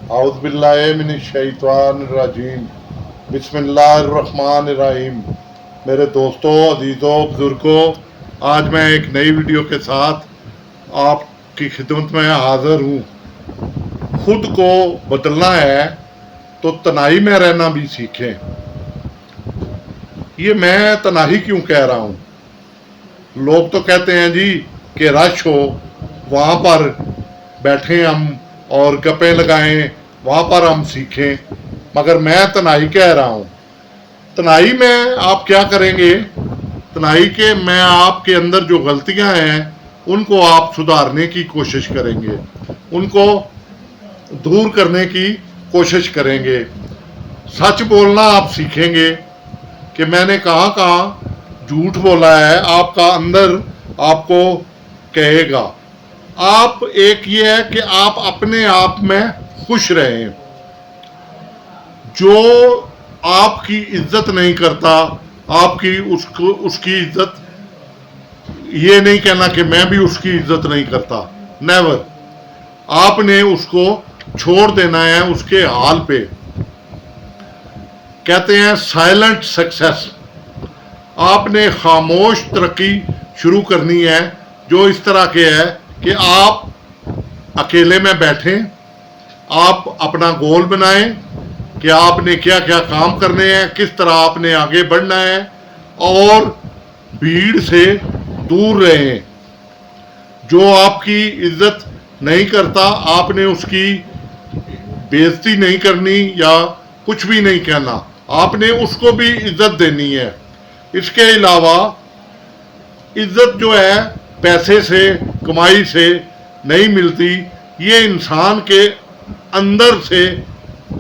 आउज़ बिल्लाहि मिनश्शैतानिर्रजीम बिस्मिल्लाहिर्रहमानिर्रहीम। मेरे दोस्तों, अजीज़ों, बुज़ुर्गों, आज मैं एक नई वीडियो के साथ आपकी खिदमत में हाज़िर हूँ। खुद को बदलना है तो तन्हाई में रहना भी सीखें। ये मैं तन्हाई क्यों कह रहा हूँ? लोग तो कहते हैं जी कि रश हो, वहाँ पर बैठें हम और गप्पे लगाएं, वहाँ पर हम सीखें, मगर मैं तन्हाई कह रहा हूँ। तन्हाई में आप क्या करेंगे? तन्हाई के मैं आपके अंदर जो गलतियाँ हैं उनको आप सुधारने की कोशिश करेंगे, उनको दूर करने की कोशिश करेंगे। सच बोलना आप सीखेंगे कि मैंने कहाँ कहाँ झूठ बोला है, आपका अंदर आपको कहेगा। आप एक ये है कि आप अपने आप में खुश रहें। जो आपकी इज्जत नहीं करता, आपकी उसकी इज्जत, ये नहीं कहना कि मैं भी उसकी इज्जत नहीं करता, नेवर। आपने उसको छोड़ देना है उसके हाल पे। कहते हैं साइलेंट सक्सेस। आपने खामोश तरक्की शुरू करनी है, जो इस तरह के है कि आप अकेले में बैठें, आप अपना गोल बनाएं कि आपने क्या क्या काम करने हैं, किस तरह आपने आगे बढ़ना है, और भीड़ से दूर रहें। जो आपकी इज्जत नहीं करता, आपने उसकी बेइज्जती नहीं करनी या कुछ भी नहीं कहना, आपने उसको भी इज्जत देनी है। इसके अलावा इज्जत जो है पैसे से, कमाई से नहीं मिलती, ये इंसान के अंदर से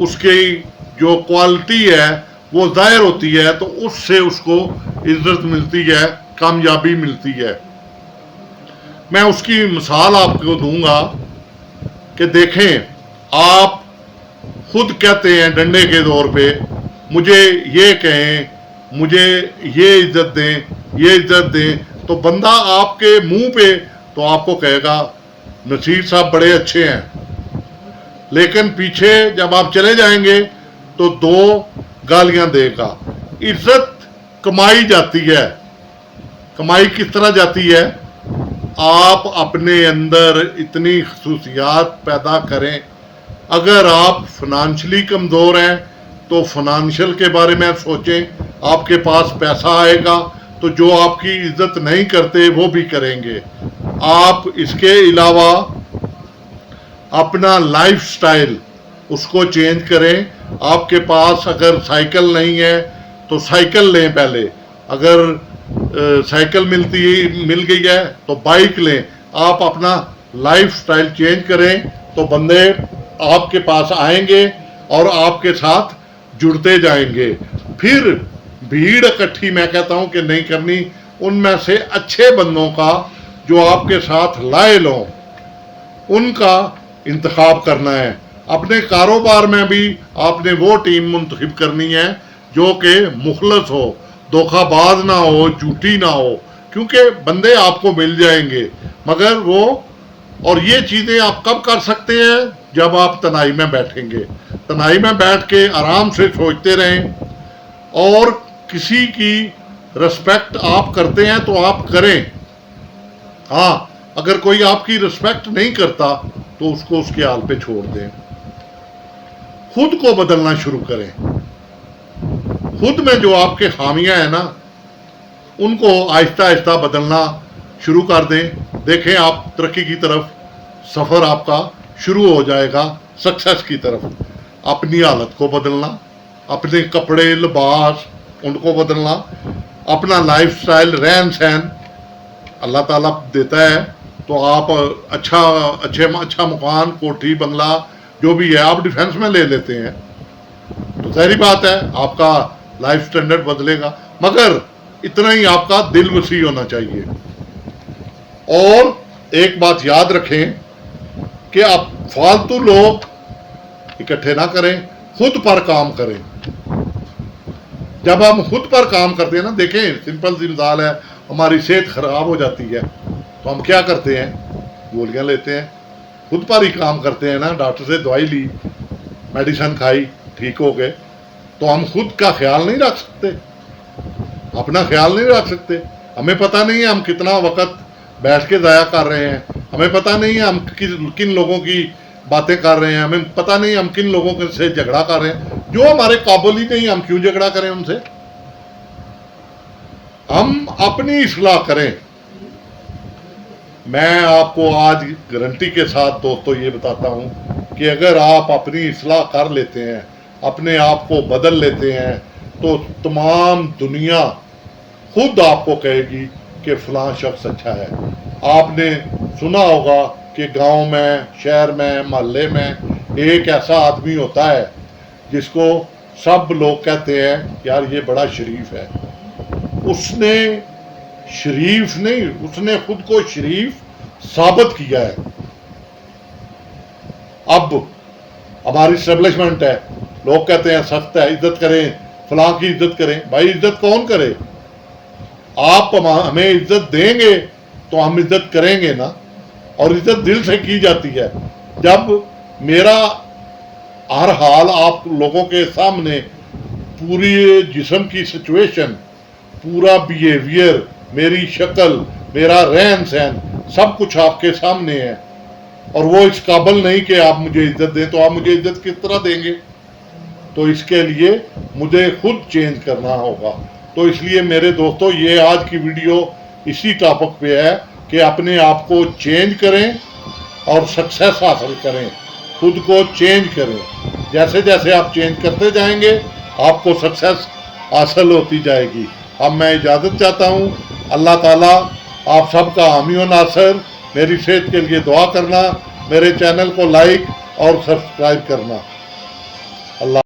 उसकी जो क्वालिटी है वो जाहिर होती है, तो उससे उसको इज्जत मिलती है, कामयाबी मिलती है। मैं उसकी मिसाल आपको दूंगा कि देखें, आप खुद कहते हैं डंडे के दौर पे, मुझे ये कहें, मुझे ये इज्जत दें, ये इज्जत दें, तो बंदा आपके मुंह पे तो आपको कहेगा नसीर साहब बड़े अच्छे हैं, लेकिन पीछे जब आप चले जाएंगे तो दो गालियां देगा। इज्जत कमाई जाती है। कमाई किस तरह जाती है? आप अपने अंदर इतनी खसूसियात पैदा करें। अगर आप फाइनेंशियली कमज़ोर हैं तो फाइनेंशियल के बारे में सोचें। आपके पास पैसा आएगा तो जो आपकी इज्जत नहीं करते वो भी करेंगे। आप इसके अलावा अपना लाइफ स्टाइल उसको चेंज करें। आपके पास अगर साइकिल नहीं है तो साइकिल लें पहले। अगर साइकिल मिल गई है तो बाइक लें। आप अपना लाइफ स्टाइल चेंज करें तो बंदे आपके पास आएंगे और आपके साथ जुड़ते जाएंगे। फिर भीड़ इकट्ठी मैं कहता हूं कि नहीं करनी, उनमें से अच्छे बंदों का जो आपके साथ लाए लो उनका इंतखाब करना है। अपने कारोबार में भी आपने वो टीम मुंतखब करनी है जो कि मुखलस हो, धोखाबाज ना हो, झूठी ना हो, क्योंकि बंदे आपको मिल जाएंगे। मगर वो, और ये चीज़ें आप कब कर सकते हैं? जब आप तन्हाई में बैठेंगे। तन्हाई में बैठ के आराम से सोचते रहें, और किसी की रिस्पेक्ट आप करते हैं तो आप करें। हाँ, अगर कोई आपकी रिस्पेक्ट नहीं करता तो उसको उसके हाल पे छोड़ दें। खुद को बदलना शुरू करें। खुद में जो आपके खामियां हैं ना, उनको आहिस्ता आहिस्ता बदलना शुरू कर दें। देखें, आप तरक्की की तरफ सफ़र आपका शुरू हो जाएगा, सक्सेस की तरफ। अपनी हालत को बदलना, अपने कपड़े लिबास उनको बदलना, अपना लाइफ स्टाइल रहन सहन अल्लाह ताला देता है तो आप अच्छा मकान, कोठी, बंगला जो भी है आप डिफेंस में ले लेते हैं, तो सारी बात है आपका लाइफ स्टैंडर्ड बदलेगा। मगर इतना ही आपका दिल वसी होना चाहिए। और एक बात याद रखें कि आप फालतू लोग इकट्ठे ना करें, खुद पर काम करें। जब हम खुद पर काम करते हैं ना, देखें सिंपल सी मिसाल है, हमारी सेहत खराब हो जाती है तो हम क्या करते हैं? गोलियां लेते हैं। खुद पर ही काम करते हैं ना, डॉक्टर से दवाई ली मेडिसिन खाई, ठीक हो गए, तो हम खुद का ख्याल नहीं रख सकते? अपना ख्याल नहीं रख सकते? हमें पता नहीं है हम कितना वक्त बैठ के ज़ाया कर रहे हैं, हमें पता नहीं है हम किन लोगों की बातें कर रहे हैं, हमें पता नहीं हम किन लोगों से झगड़ा कर रहे हैं जो हमारे काबुल ही नहीं, हम क्यों झगड़ा करें उनसे? हम अपनी इस्लाह करें। मैं आपको आज गारंटी के साथ दोस्तों ये बताता हूँ कि अगर आप अपनी इस्लाह कर लेते हैं, अपने आप को बदल लेते हैं, तो तमाम दुनिया खुद आपको कहेगी कि फलां शख्स अच्छा है। आपने सुना होगा कि गांव में, शहर में, मोहल्ले में एक ऐसा आदमी होता है जिसको सब लोग कहते हैं यार ये बड़ा शरीफ है। उसने शरीफ नहीं, उसने खुद को शरीफ साबित किया है। अब हमारी स्टेब्लिशमेंट है, लोग कहते हैं सख्त है, इज्जत करें, फलां की इज्जत करें। भाई इज्जत कौन करे? आप हमें इज्जत देंगे तो हम इज्जत करेंगे ना, और इज्जत दिल से की जाती है। जब मेरा हर हाल आप लोगों के सामने, पूरी जिस्म की सिचुएशन, पूरा बिहेवियर, मेरी शक्ल, मेरा रहन सहन, सब कुछ आपके सामने है, और वो इस काबिल नहीं कि आप मुझे इज्जत दें, तो आप मुझे इज्जत किस तरह देंगे? तो इसके लिए मुझे खुद चेंज करना होगा। तो इसलिए मेरे दोस्तों, ये आज की वीडियो इसी टॉपिक पे है कि अपने आप को चेंज करें और सक्सेस हासिल करें, खुद को चेंज करें। जैसे जैसे आप चेंज करते जाएंगे आपको सक्सेस हासिल होती जाएगी। अब मैं इजाज़त चाहता हूँ। अल्लाह ताला आप सबका हामी व नासिर। मेरी सेहत के लिए दुआ करना, मेरे चैनल को लाइक और सब्सक्राइब करना। अल्लाह।